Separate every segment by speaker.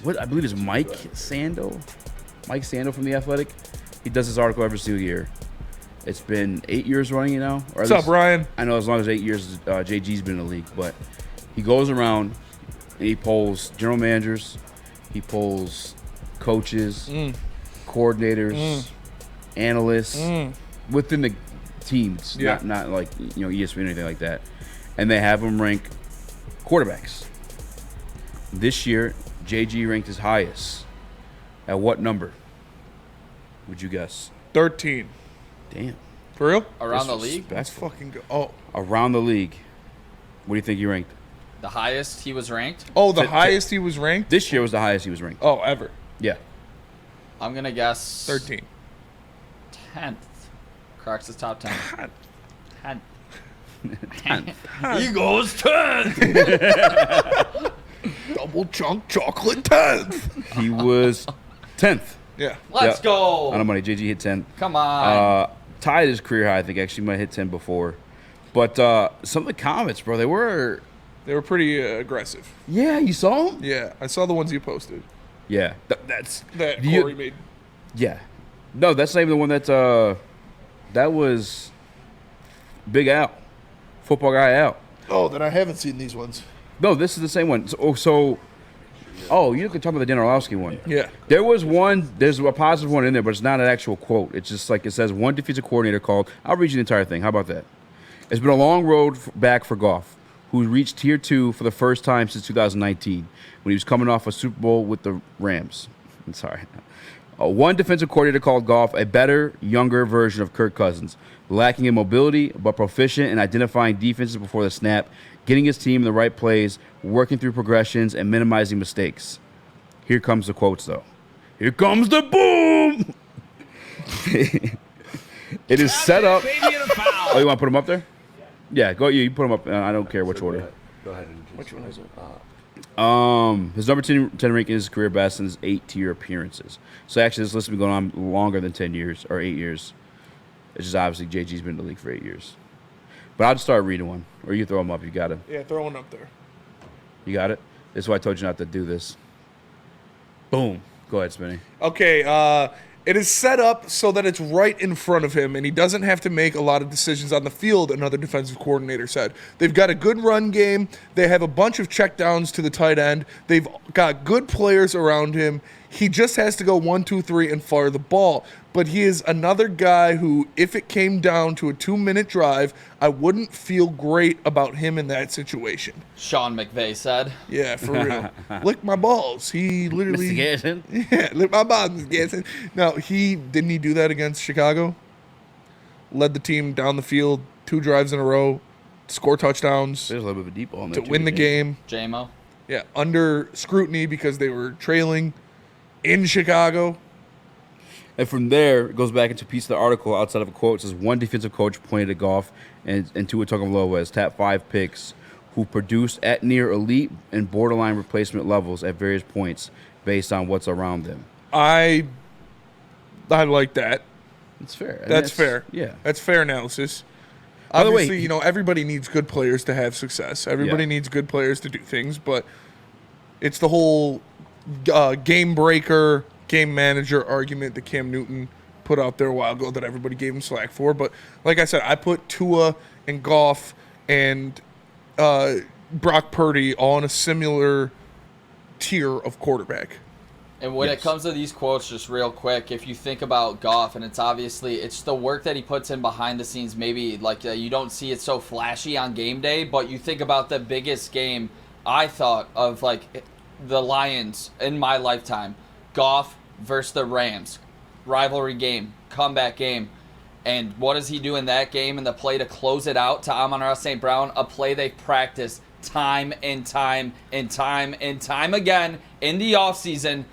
Speaker 1: what I believe is Mike Sando from The Athletic. He does this article every single year. It's been 8 years running, or
Speaker 2: What's up, Ryan?
Speaker 1: I know as long as 8 years JG's been in the league, but he goes around and he polls general managers, he polls coaches, coordinators, analysts within the teams, not like ESPN or anything like that, and they have them rank quarterbacks. This year, JG ranked his highest. At what number? Would you guess?
Speaker 2: 13.
Speaker 1: Damn.
Speaker 2: For real?
Speaker 3: Around the league?
Speaker 2: That's fucking good. Oh.
Speaker 1: Around the league. What do you think he ranked?
Speaker 3: The highest he was ranked?
Speaker 2: Oh, the highest he was ranked?
Speaker 1: This year was the highest he was ranked.
Speaker 2: Oh, ever.
Speaker 1: Yeah.
Speaker 3: I'm going to guess
Speaker 2: 13.
Speaker 3: 10th. Crocs is top 10. 10th.
Speaker 1: 10th.
Speaker 3: He goes 10th.
Speaker 2: Double chunk chocolate 10th.
Speaker 1: He was 10th.
Speaker 2: Yeah.
Speaker 3: Let's go.
Speaker 1: On the money. JG hit 10.
Speaker 3: Come on.
Speaker 1: Tied his career high, I think. Actually, might hit 10 before. But some of the comments, bro, they were
Speaker 2: pretty aggressive.
Speaker 1: Yeah, you saw them?
Speaker 2: Yeah, I saw the ones you posted.
Speaker 1: Yeah. That
Speaker 2: Corey made.
Speaker 1: Yeah. No, that's not even the one that was Big Al. Football guy Al.
Speaker 2: Oh, then I haven't seen these ones.
Speaker 1: No, this is the same one. You can talk about the Dan Orlowski one.
Speaker 2: Yeah.
Speaker 1: There's a positive one in there, but it's not an actual quote. It's just like it says one defensive coordinator called. I'll read you the entire thing. How about that? It's been a long road back for Goff, who reached Tier 2 for the first time since 2019 when he was coming off a Super Bowl with the Rams. I'm sorry. One defensive coordinator called Goff a better, younger version of Kirk Cousins, lacking in mobility but proficient in identifying defenses before the snap, getting his team in the right plays, working through progressions, and minimizing mistakes. Here comes the quotes, though. Here comes the boom! It is set up. Oh, you want to put them up there? Yeah, go. You put them up. I don't care which order.
Speaker 4: Go ahead.
Speaker 2: Which one is it?
Speaker 1: His number 10 ranking is his career best in his 8 tier appearances. So actually, this list has been going on longer than 10 years or 8 years. It's just obviously JG's been in the league for 8 years. But I'll just start reading one, or you throw them up. You got it.
Speaker 2: Yeah, throw one up there.
Speaker 1: You got it. This is why I told you not to do this. Boom. Go ahead, Spinny.
Speaker 2: Okay, it is set up so that it's right in front of him, and he doesn't have to make a lot of decisions on the field, another defensive coordinator said. They've got a good run game. They have a bunch of checkdowns to the tight end. They've got good players around him. He just has to go 1, 2, 3 and fire the ball. But he is another guy who, if it came down to a 2-minute drive, I wouldn't feel great about him in that situation.
Speaker 3: Sean McVay said.
Speaker 2: Yeah, for real. Lick my balls. He literally...
Speaker 1: Mr. Garrison?
Speaker 2: Yeah, lick my balls, Mr. Garrison. No, didn't he do that against Chicago? Led the team down the field 2 drives in a row, score touchdowns.
Speaker 1: There's a little bit of a deep ball in there
Speaker 2: to win the game.
Speaker 3: JMO.
Speaker 2: Yeah, under scrutiny because they were trailing in Chicago.
Speaker 1: And from there, it goes back into a piece of the article outside of a quote. It says one defensive coach pointed at Goff and Tua Tagovailoa as top 5 picks who produced at near elite and borderline replacement levels at various points based on what's around them.
Speaker 2: I like that.
Speaker 1: It's fair.
Speaker 2: That's fair.
Speaker 1: Yeah.
Speaker 2: That's fair analysis.
Speaker 1: By the way,
Speaker 2: Obviously, everybody needs good players to have success. Everybody needs good players to do things, but it's the whole game breaker, game manager argument that Cam Newton put out there a while ago that everybody gave him slack for. But like I said, I put Tua and Goff and Brock Purdy all in a similar tier of quarterback.
Speaker 3: And when it comes to these quotes, just real quick, if you think about Goff, and it's the work that he puts in behind the scenes, maybe like you don't see it so flashy on game day, but you think about the biggest game I thought of, like the Lions in my lifetime, Goff versus the Rams, rivalry game, comeback game. And what does he do in that game? And the play to close it out to Amon-Ra St. Brown, a play they practiced time and time and time and time again in the offseason.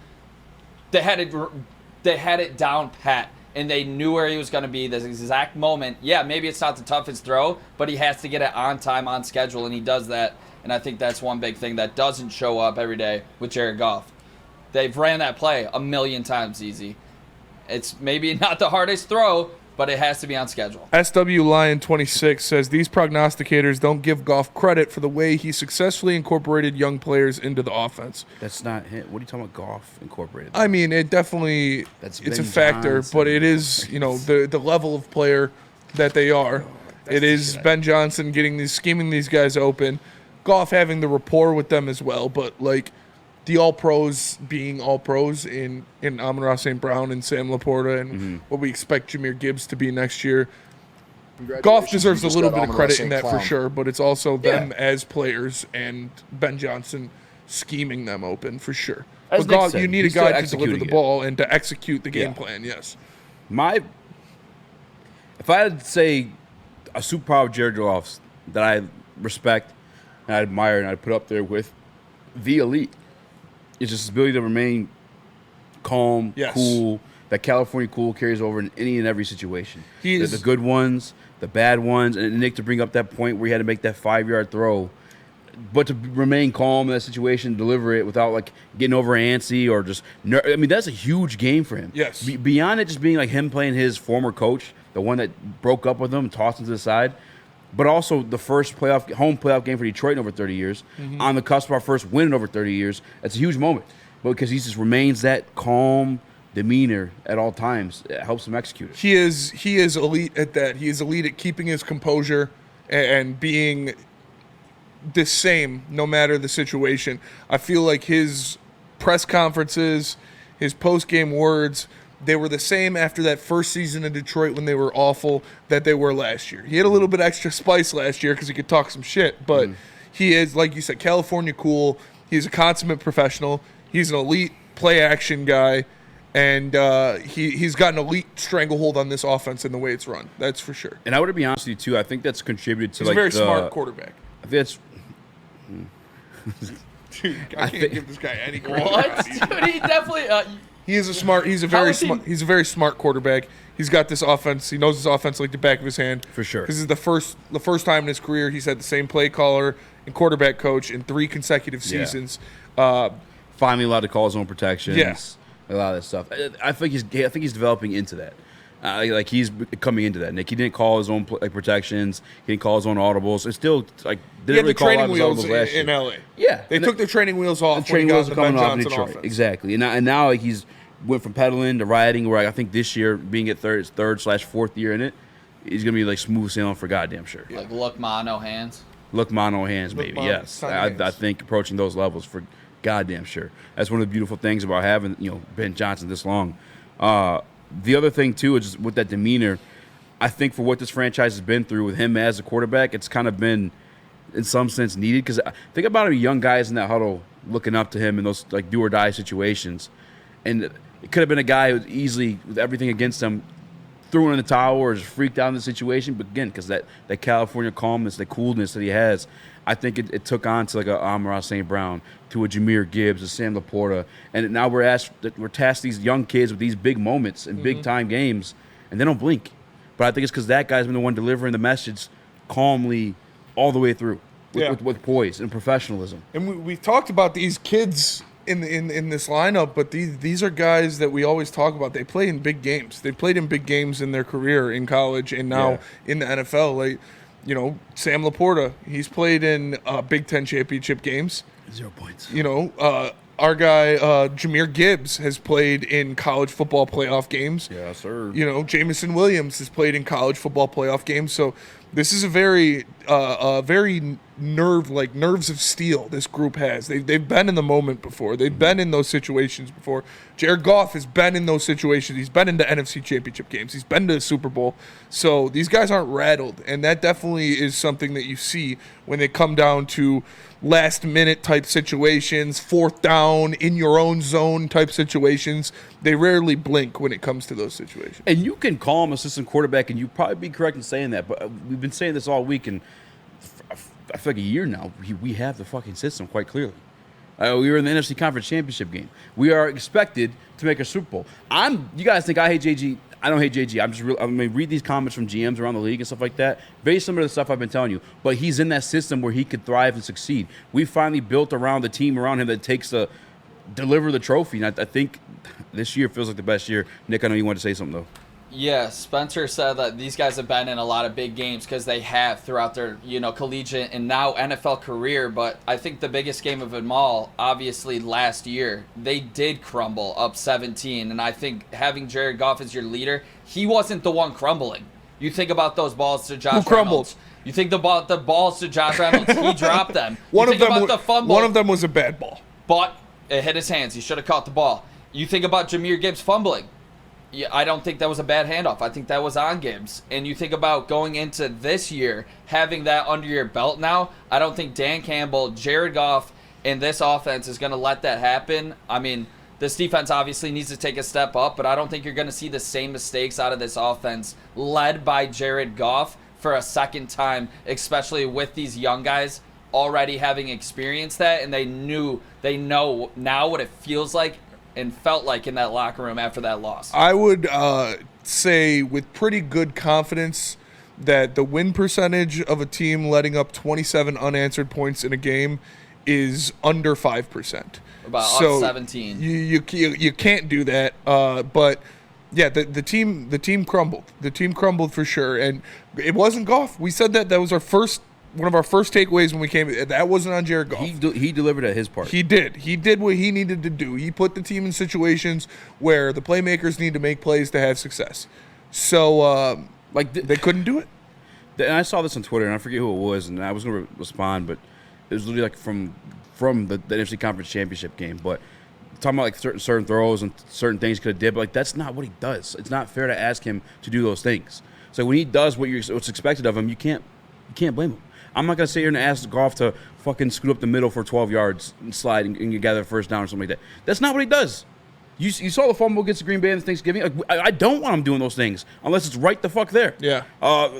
Speaker 3: They had it down pat, and they knew where he was going to be this exact moment. Yeah, maybe it's not the toughest throw, but he has to get it on time, on schedule, and he does that. And I think that's one big thing that doesn't show up every day with Jared Goff. They've ran that play a million times easy. It's maybe not the hardest throw, but it has to be on schedule.
Speaker 2: SW Lion 26 says these prognosticators don't give Goff credit for the way he successfully incorporated young players into the offense.
Speaker 1: That's not him. What are you talking about? Goff incorporated.
Speaker 2: I mean, it definitely
Speaker 1: That's
Speaker 2: it's a
Speaker 1: Ben
Speaker 2: factor,
Speaker 1: Johnson.
Speaker 2: but it is, the level of player that they are. It is Ben Johnson scheming these guys open. Goff having the rapport with them as well, but like the all pros being all pros in Amon-Ra St. Brown and Sam Laporta and what we expect Jahmyr Gibbs to be next year. Goff deserves a little bit of credit in that for sure, but it's also them as players and Ben Johnson scheming them open for sure.
Speaker 1: As
Speaker 2: But
Speaker 1: Nick
Speaker 2: Goff,
Speaker 1: said,
Speaker 2: you need a
Speaker 1: he's still
Speaker 2: guy to deliver
Speaker 1: executing
Speaker 2: the
Speaker 1: it.
Speaker 2: ball and to execute the game
Speaker 1: Yeah.
Speaker 2: plan, yes.
Speaker 1: If I had to say a superpower of Jared Goff's that I respect and I admire and I put up there with the elite, it's just his ability to remain calm,
Speaker 2: Yes.
Speaker 1: cool. That California cool carries over in any and every situation.
Speaker 2: He is-
Speaker 1: the good ones, the bad ones, and Nick to bring up that point where he had to make that 5-yard throw, but to remain calm in that situation, deliver it without like getting over antsy or just. I mean, that's a huge game for him.
Speaker 2: Yes.
Speaker 1: Beyond it just being like him playing his former coach, the one that broke up with him, tossed him to the side, but also the first home playoff game for Detroit in over 30 years, on the cusp of our first win in over 30 years. That's a huge moment, but because he just remains that calm demeanor at all times, it helps him execute it.
Speaker 2: He is elite at that. He is elite at keeping his composure and being the same no matter the situation. I feel like his press conferences, his post-game words, they were the same after that first season in Detroit when they were awful that they were last year. He had a little bit extra spice last year because he could talk some shit, but he is, like you said, California cool. He's a consummate professional. He's an elite play-action guy. And he's got an elite stranglehold on this offense and the way it's run. That's for sure.
Speaker 1: And I would be honest with you too. I think that's contributed to
Speaker 2: He's
Speaker 1: like
Speaker 2: a very
Speaker 1: the,
Speaker 2: smart quarterback.
Speaker 1: I think that's
Speaker 2: Dude, I can't give this guy any credit.
Speaker 3: What? Dude, he definitely.
Speaker 2: He's a very smart quarterback. He's got this offense. He knows this offense like the back of his hand.
Speaker 1: For sure.
Speaker 2: This is the first time in his career he's had the same play caller and quarterback coach in 3 consecutive seasons.
Speaker 1: finally allowed to call his own protections.
Speaker 2: Yes.
Speaker 1: A lot of that stuff. I think he's developing into that. Like he's coming into that. Nick, he didn't call his own protections. He didn't call his own audibles. It's still like
Speaker 2: He had
Speaker 1: didn't
Speaker 2: the
Speaker 1: really call out
Speaker 2: training
Speaker 1: his
Speaker 2: wheels
Speaker 1: audibles last
Speaker 2: in
Speaker 1: year.
Speaker 2: LA.
Speaker 1: Yeah,
Speaker 2: They took their training wheels off.
Speaker 1: The training
Speaker 2: when
Speaker 1: wheels
Speaker 2: he
Speaker 1: are
Speaker 2: got the
Speaker 1: coming
Speaker 2: Ben
Speaker 1: off in
Speaker 2: Johnson
Speaker 1: Detroit.
Speaker 2: offense.
Speaker 1: Exactly. And now like he's went from pedaling to riding. Where I think this year, being at third/4th year in it, he's gonna be like smooth sailing for goddamn sure.
Speaker 3: Like look, mano hands.
Speaker 1: Look, mono hands,
Speaker 2: Look,
Speaker 1: baby.
Speaker 2: mono-
Speaker 1: Yes,
Speaker 2: sign
Speaker 1: I
Speaker 2: hands.
Speaker 1: think approaching those levels for goddamn sure. That's one of the beautiful things about having Ben Johnson this long. The other thing too is just with that demeanor. I think for what this franchise has been through with him as a quarterback, it's kind of been in some sense needed. Because think about it, young guys in that huddle looking up to him in those like do or die situations, and it could have been a guy who easily with everything against him threw in the towel or just freaked out in the situation. But again, because that California calmness, the coolness that he has, I think it took on to like a Amon-Ra St. Brown, to a Jahmyr Gibbs, a Sam Laporta, and now we're tasked these young kids with these big moments and big time games, and they don't blink. But I think it's because that guy's been the one delivering the message calmly all the way through with poise and professionalism.
Speaker 2: And we've talked about these kids in this lineup, but these are guys that we always talk about. They play in big games. They played in big games in their career in college and now in the NFL. Like, Sam Laporta, he's played in Big Ten championship games.
Speaker 1: 0 points.
Speaker 2: Our guy Jahmyr Gibbs has played in college football playoff games.
Speaker 1: Yeah, sir.
Speaker 2: Jamison Williams has played in college football playoff games. So this is a very nerves of steel this group has. They've been in the moment before. They've been in those situations before. Jared Goff has been in those situations. He's been in the NFC championship games. He's been to the Super Bowl. So these guys aren't rattled. And that definitely is something that you see when they come down to last minute type situations, 4th down, in your own zone type situations. They rarely blink when it comes to those situations.
Speaker 1: And you can call him assistant quarterback, and you'd probably be correct in saying that. But we've been saying this all week, and I feel like a year now, we have the fucking system quite clearly. We were in the NFC Conference Championship game. We are expected to make a Super Bowl. You guys think I hate JG? I don't hate JG. I read these comments from GMs around the league and stuff like that. Very similar to the stuff I've been telling you. But he's in that system where he could thrive and succeed. We finally built around the team around him that takes to deliver the trophy. And I think this year feels like the best year. Nick, I know you wanted to say something, though.
Speaker 3: Yeah, Spencer said that these guys have been in a lot of big games because they have throughout their, collegiate and now NFL career. But I think the biggest game of them all, obviously last year, they did crumble up 17. And I think having Jared Goff as your leader, he wasn't the one crumbling. You think about those balls to Josh
Speaker 2: Who crumbled?
Speaker 3: Reynolds. You think about the balls to Josh Reynolds, he dropped them.
Speaker 2: One
Speaker 3: You
Speaker 2: of
Speaker 3: think
Speaker 2: them,
Speaker 3: about the fumble,
Speaker 2: one of them was a bad ball.
Speaker 3: but it hit his hands. He should have caught the ball. You think about Jahmyr Gibbs fumbling. Yeah, I don't think that was a bad handoff. I think that was on Gibbs. And you think about going into this year, having that under your belt now, I don't think Dan Campbell, Jared Goff, and this offense is going to let that happen. I mean, this defense obviously needs to take a step up, but I don't think you're going to see the same mistakes out of this offense led by Jared Goff for a second time, especially with these young guys already having experienced that, and they know now what it feels like and felt like in that locker room after that loss.
Speaker 2: I would say with pretty good confidence that the win percentage of a team letting up 27 unanswered points in a game is under 5%.
Speaker 3: About up 17.
Speaker 2: You can't do that. But yeah, the team crumbled. The team crumbled for sure, and it wasn't Goff. We said that was one of our first takeaways when we came. That wasn't on Jared Goff.
Speaker 1: He delivered at his part.
Speaker 2: He did. He did what he needed to do. He put the team in situations where the playmakers need to make plays to have success. So, they couldn't do it.
Speaker 1: And I saw this on Twitter, and I forget who it was, and I was going to respond, but it was literally like from the NFC Conference Championship game. But talking about like certain throws and certain things he could have did, but like that's not what he does. It's not fair to ask him to do those things. So when he does what's expected of him, you can't blame him. I'm not going to sit here and ask Goff to fucking scoot up the middle for 12 yards and slide and you gather a first down or something like that. That's not what he does. You saw the fumble against the Green Bay on Thanksgiving. Like, I don't want him doing those things unless it's right the fuck there.
Speaker 2: Yeah.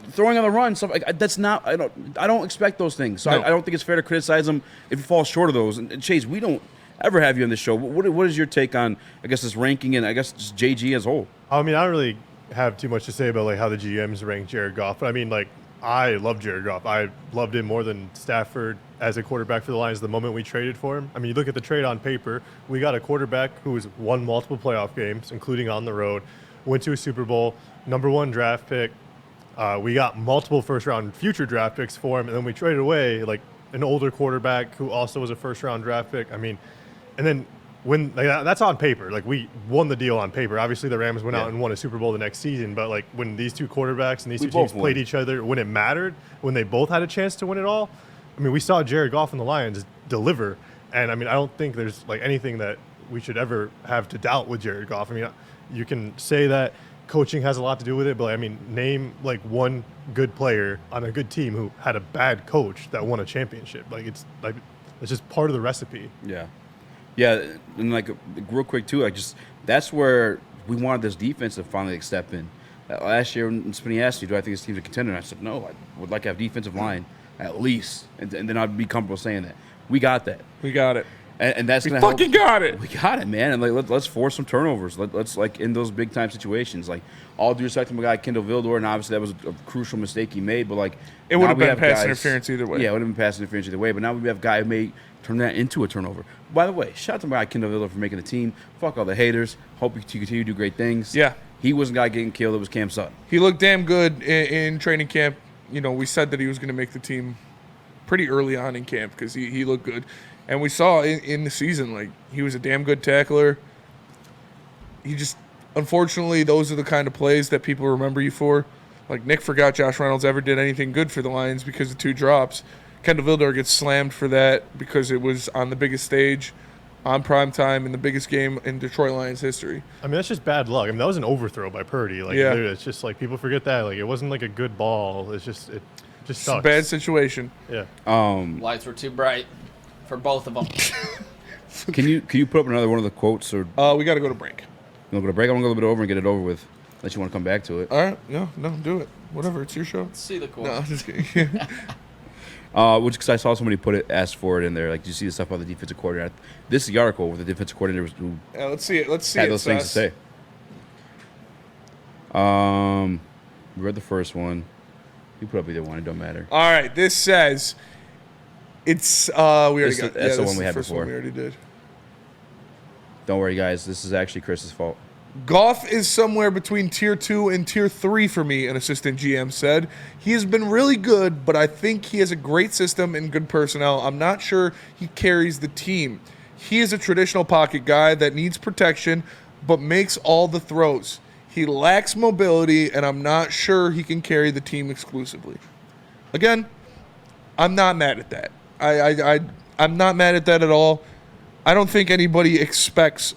Speaker 1: Throwing on the run, stuff like that's not. I don't expect those things. So
Speaker 2: No.
Speaker 1: I don't think it's fair to criticize him if he falls short of those. And Chase, we don't ever have you on this show. What is your take on this ranking and I guess just JG as a whole?
Speaker 4: I mean, I don't really have too much to say about like how the GMs rank Jared Goff, but I mean like. I love Jared Goff. I loved him more than Stafford as a quarterback for the Lions the moment we traded for him. I mean, you look at the trade on paper, we got a quarterback who has won multiple playoff games, including on the road, went to a Super Bowl, #1 draft pick. We got multiple first-round future draft picks for him, and then we traded away like an older quarterback who also was a first-round draft pick. I mean, and then when that's on paper, like we won the deal on paper. Obviously, the Rams went out and won a Super Bowl the next season, but like when these two quarterbacks and these two teams played each other, when it mattered, when they both had a chance to win it all, I mean, we saw Jared Goff and the Lions deliver, and I mean, I don't think there's like anything that we should ever have to doubt with Jared Goff. I mean, you can say that coaching has a lot to do with it, but I mean, name like one good player on a good team who had a bad coach that won a championship. It's just part of the recipe.
Speaker 1: Yeah. Yeah, and like real quick too, that's where we wanted this defense to finally step in. Last year, when Spinney asked me, "Do I think this team's a contender?" And I said, "No, I would like to have defensive line at least," and then I'd be comfortable saying that. We got that.
Speaker 2: We got it.
Speaker 1: And that's gonna
Speaker 2: fucking
Speaker 1: help.
Speaker 2: got it.
Speaker 1: We got it, man. And like let's force some turnovers. Let's like in those big time situations. Like all due respect to my guy Kendall Vildor, and obviously that was a crucial mistake he made. But like
Speaker 2: it would have been pass
Speaker 1: guys,
Speaker 2: interference either way.
Speaker 1: Yeah, it would have been pass interference either way. But now we have a guy who may turn that into a turnover. By the way, shout out to my guy Kendall Vildor for making the team. Fuck all the haters. Hope you continue to do great things.
Speaker 2: Yeah.
Speaker 1: He wasn't the guy getting killed. It was Cam Sutton.
Speaker 2: He looked damn good in training camp. We said that he was going to make the team pretty early on in camp because he looked good. And we saw in the season, like, he was a damn good tackler. He just, unfortunately, those are the kind of plays that people remember you for. Like, Nick forgot Josh Reynolds ever did anything good for the Lions because of 2 drops. Kendall Vildor gets slammed for that because it was on the biggest stage, on prime time, in the biggest game in Detroit Lions history.
Speaker 4: I mean, that's just bad luck. I mean, that was an overthrow by Purdy. Like,
Speaker 2: yeah.
Speaker 4: It's just like people forget that. Like, it wasn't like a good ball. It just sucks.
Speaker 2: a bad situation.
Speaker 4: Yeah.
Speaker 3: Lights were too bright for both of them.
Speaker 1: Can you put up another one of the quotes or?
Speaker 2: We got to go to break.
Speaker 1: You want to go to break? I want to go a little bit over and get it over with. Unless you want to come back to it.
Speaker 2: All right. No, do it. Whatever. It's your show.
Speaker 3: Let's see the quote.
Speaker 2: No, I'm just kidding.
Speaker 1: Which because I saw somebody ask for it in there. Like, did you see the stuff about the defensive coordinator? This is the article where the defensive coordinator who
Speaker 2: Yeah, let's see it.
Speaker 1: had those things to say. We read the first one. You put up either one. It don't matter.
Speaker 2: All right. This says it's we already
Speaker 1: This-
Speaker 2: got.
Speaker 1: that's the
Speaker 2: this
Speaker 1: one
Speaker 2: is
Speaker 1: we had
Speaker 2: first
Speaker 1: before.
Speaker 2: One we already did.
Speaker 1: Don't worry, guys. This is actually Chris's fault.
Speaker 2: Goff is somewhere between tier 2 and tier 3 for me, an assistant GM said. He has been really good, but I think he has a great system and good personnel. I'm not sure he carries the team. He is a traditional pocket guy that needs protection, but makes all the throws. He lacks mobility, and I'm not sure he can carry the team exclusively. Again, I'm not mad at that. I'm not mad at that at all. I don't think anybody expects,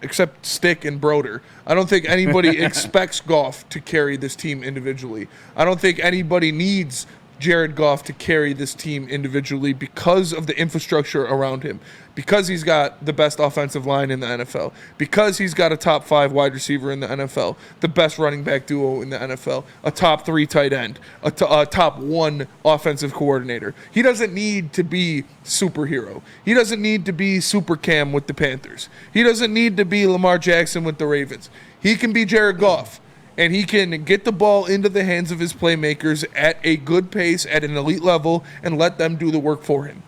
Speaker 2: except Stick and Broder, I don't think anybody expects Goff to carry this team individually. I don't think anybody needs Jared Goff to carry this team individually because of the infrastructure around him, because he's got the best offensive line in the NFL, because he's got a top 5 wide receiver in the NFL, the best running back duo in the NFL, a top 3 tight end, a top 1 offensive coordinator. He doesn't need to be superhero. He doesn't need to be Super Cam with the Panthers. He doesn't need to be Lamar Jackson with the Ravens. He can be Jared Goff. And he can get the ball into the hands of his playmakers at a good pace, at an elite level, and let them do the work for him.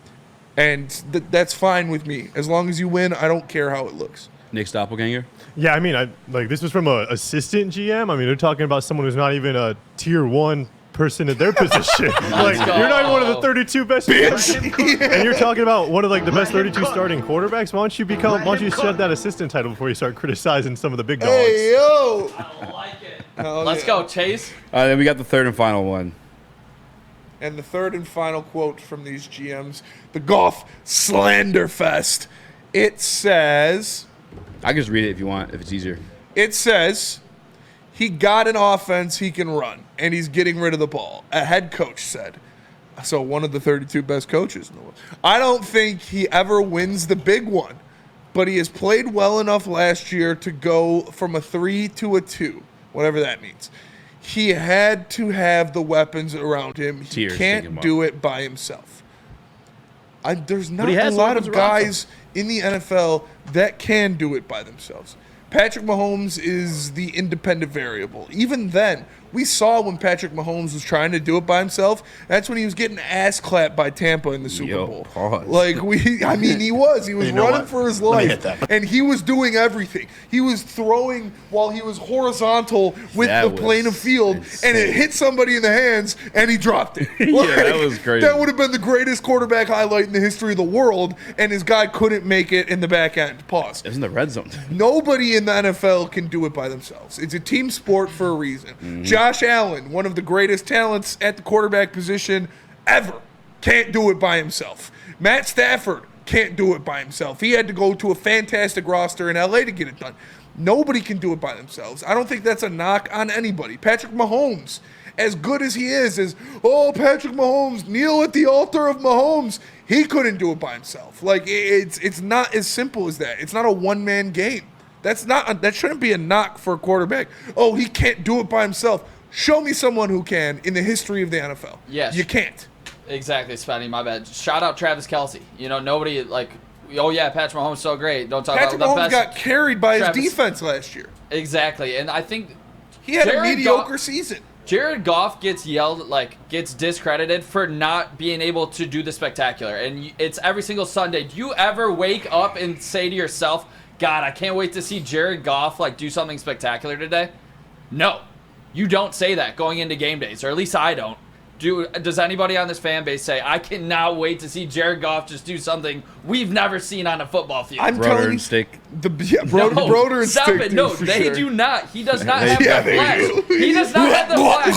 Speaker 2: And that's fine with me. As long as you win, I don't care how it looks.
Speaker 1: Nick Doppelganger?
Speaker 4: Yeah, I mean, this was from an assistant GM. I mean, they're talking about someone who's not even a tier 1 person at their position. Like, you're not even one of the 32 best. And you're talking about one of the best 32 starting quarterbacks. Why don't you shed that assistant title before you start criticizing some of the big dogs?
Speaker 2: Hey, yo!
Speaker 3: I like it. Let's go, Chase.
Speaker 1: Then we got the third and final one.
Speaker 2: And the third and final quote from these GMs, the Goff slander fest. It says...
Speaker 1: I can just read it if you want, if it's easier.
Speaker 2: It says, he got an offense he can run, and he's getting rid of the ball. A head coach said. So one of the 32 best coaches in the world. I don't think he ever wins the big one, but he has played well enough last year to go from a 3 to a 2, whatever that means. He had to have the weapons around him. He can't do it by himself. There's not a lot of guys in the NFL that can do it by themselves. Patrick Mahomes is the independent variable. Even then, we saw when Patrick Mahomes was trying to do it by himself, that's when he was getting ass clapped by Tampa in the Super Bowl.
Speaker 1: Pause.
Speaker 2: He was running for his life, and he was doing everything. He was throwing while he was horizontal with the plane of field, and it hit somebody in the hands, and he dropped it.
Speaker 1: That was crazy.
Speaker 2: That would have been the greatest quarterback highlight in the history of the world, and his guy couldn't make it in the back end. Pause.
Speaker 1: It was in the red zone.
Speaker 2: Nobody in the NFL can do it by themselves. It's a team sport for a reason.
Speaker 1: Mm-hmm.
Speaker 2: Josh Allen, one of the greatest talents at the quarterback position ever, can't do it by himself. Matt Stafford can't do it by himself. He had to go to a fantastic roster in LA to get it done. Nobody can do it by themselves. I don't think that's a knock on anybody. Patrick Mahomes, as good as he is, Patrick Mahomes, kneel at the altar of Mahomes. He couldn't do it by himself. It's not as simple as that. It's not a one-man game. That shouldn't be a knock for a quarterback. Oh, he can't do it by himself. Show me someone who can in the history of the NFL.
Speaker 3: Yes.
Speaker 2: You can't.
Speaker 3: Exactly, Spenny, my bad. Shout out Travis Kelce. Nobody, Patrick Mahomes so great. Don't talk
Speaker 2: Patrick
Speaker 3: about the
Speaker 2: Mahomes
Speaker 3: best.
Speaker 2: got carried by his defense last year.
Speaker 3: Exactly, and I think
Speaker 2: he had a mediocre season.
Speaker 3: Jared Goff gets gets discredited for not being able to do the spectacular. And it's every single Sunday. Do you ever wake up and say to yourself, God, I can't wait to see Jared Goff do something spectacular today? No. You don't say that going into game days, or at least I don't. Does anybody on this fan base say, I cannot wait to see Jared Goff just do something we've never seen on a football field?
Speaker 1: Broder and Stick.
Speaker 2: Broder and
Speaker 3: Stop
Speaker 2: Stick.
Speaker 3: it. No, they do not. He does not have the flash. He does not have the flash.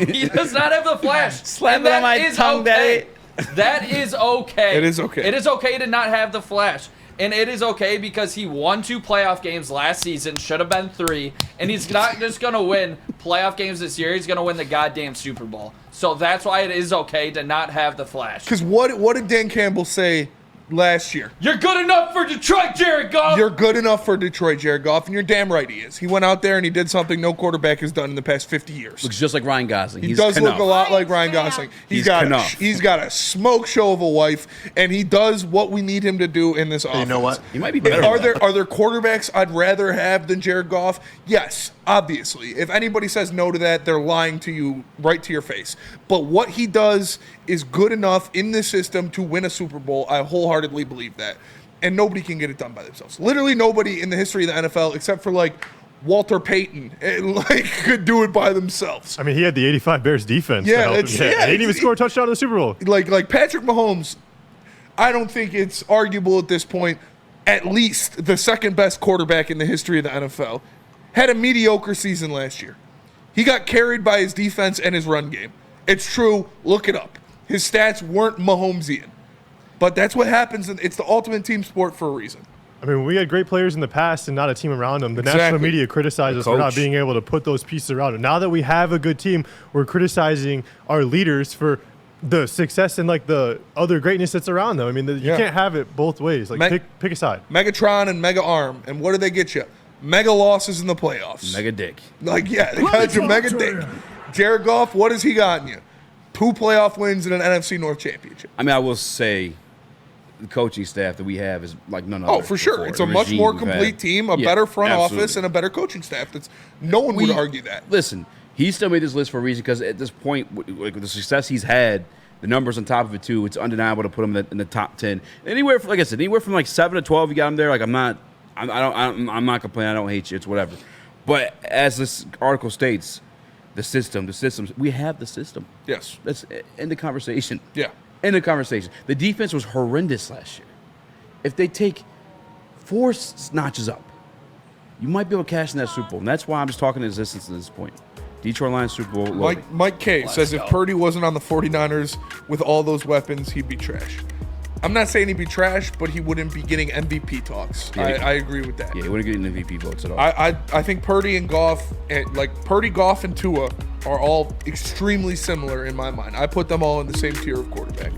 Speaker 3: He does not have the flash.
Speaker 5: Slap it on my tongue, Daddy.
Speaker 3: That is okay.
Speaker 2: It is okay.
Speaker 3: It is okay to not have the flash. And it is okay because he won 2 playoff games last season, should have been 3, and he's not just going to win playoff games this year, he's going to win the goddamn Super Bowl. So that's why it is okay to not have the flash.
Speaker 2: Because what did Dan Campbell say last year?
Speaker 3: You're good enough for Detroit, Jared Goff!
Speaker 2: You're good enough for Detroit, Jared Goff, and you're damn right he is. He went out there and he did something no quarterback has done in the past 50 years.
Speaker 1: Looks just like Ryan Gosling.
Speaker 2: He does look a lot like Ryan Gosling. He's got a smoke show of a wife, and he does what we need him to do in this offense.
Speaker 6: You know what?
Speaker 1: He might be better.
Speaker 2: Are there quarterbacks I'd rather have than Jared Goff? Yes, obviously. If anybody says no to that, they're lying to you right to your face. But what he does is good enough in this system to win a Super Bowl. I wholeheartedly believe that. and nobody can get it done by themselves. Literally nobody in the history of the NFL, except for like Walter Payton, could do it by themselves.
Speaker 4: I mean, he had the 85 Bears defense.
Speaker 2: Yeah,
Speaker 4: to help him.
Speaker 2: it's- yeah,
Speaker 4: He didn't even
Speaker 2: it's-
Speaker 4: score a touchdown in the Super Bowl.
Speaker 2: Like Patrick Mahomes, I don't think it's arguable at this point, at least the second best quarterback in the history of the NFL, had a mediocre season last year. He got carried by his defense and his run game. It's true. Look it up. His stats weren't Mahomesian. But that's what happens. It's the ultimate team sport for a reason.
Speaker 4: I mean, we had great players in the past and not a team around them. The national
Speaker 2: Exactly.
Speaker 4: media criticized us for not
Speaker 1: coach.
Speaker 4: being able to put those pieces around them. Now that we have a good team, we're criticizing our leaders for the success and like the other greatness that's around them. I mean, you
Speaker 2: Yeah.
Speaker 4: can't have it both ways. Like, pick a side.
Speaker 2: Megatron and Mega Arm. And what do they get you? Mega losses in the playoffs.
Speaker 1: Mega dick.
Speaker 2: Like, yeah, they got you mega dick. Jared Goff, what has he gotten you? 2 playoff wins and an NFC North championship.
Speaker 1: I mean, I will say the coaching staff that we have is like none other.
Speaker 2: Oh, for sure.
Speaker 1: before.
Speaker 2: It's a
Speaker 1: The
Speaker 2: much
Speaker 1: regime
Speaker 2: more
Speaker 1: we've
Speaker 2: complete
Speaker 1: had.
Speaker 2: team, a
Speaker 1: Yeah,
Speaker 2: better front
Speaker 1: absolutely.
Speaker 2: office, and a better coaching staff. No one would argue that.
Speaker 1: Listen, he still made this list for a reason because at this point, like with the success he's had, the numbers on top of it too, it's undeniable to put him in the top 10. Anywhere, like I said, anywhere from like 7 to 12, you got him there. Like I'm not complaining. I don't hate you. It's whatever. But as this article states, the systems, we have the system.
Speaker 2: Yes.
Speaker 1: That's in the conversation.
Speaker 2: Yeah.
Speaker 1: In the conversation. The defense was horrendous last year. If they take 4 notches up, you might be able to cash in that Super Bowl. And that's why I'm just talking existence at this point. Detroit Lions Super Bowl. loaded.
Speaker 2: Mike K says if
Speaker 3: go.
Speaker 2: Purdy wasn't on the 49ers with all those weapons, he'd be trash. I'm not saying he'd be trash, but he wouldn't be getting MVP talks.
Speaker 1: Yeah.
Speaker 2: I agree with that.
Speaker 1: Yeah, he wouldn't get any MVP votes at all.
Speaker 2: I think Purdy and Goff, Purdy, Goff, and Tua are all extremely similar in my mind. I put them all in the same tier of quarterback.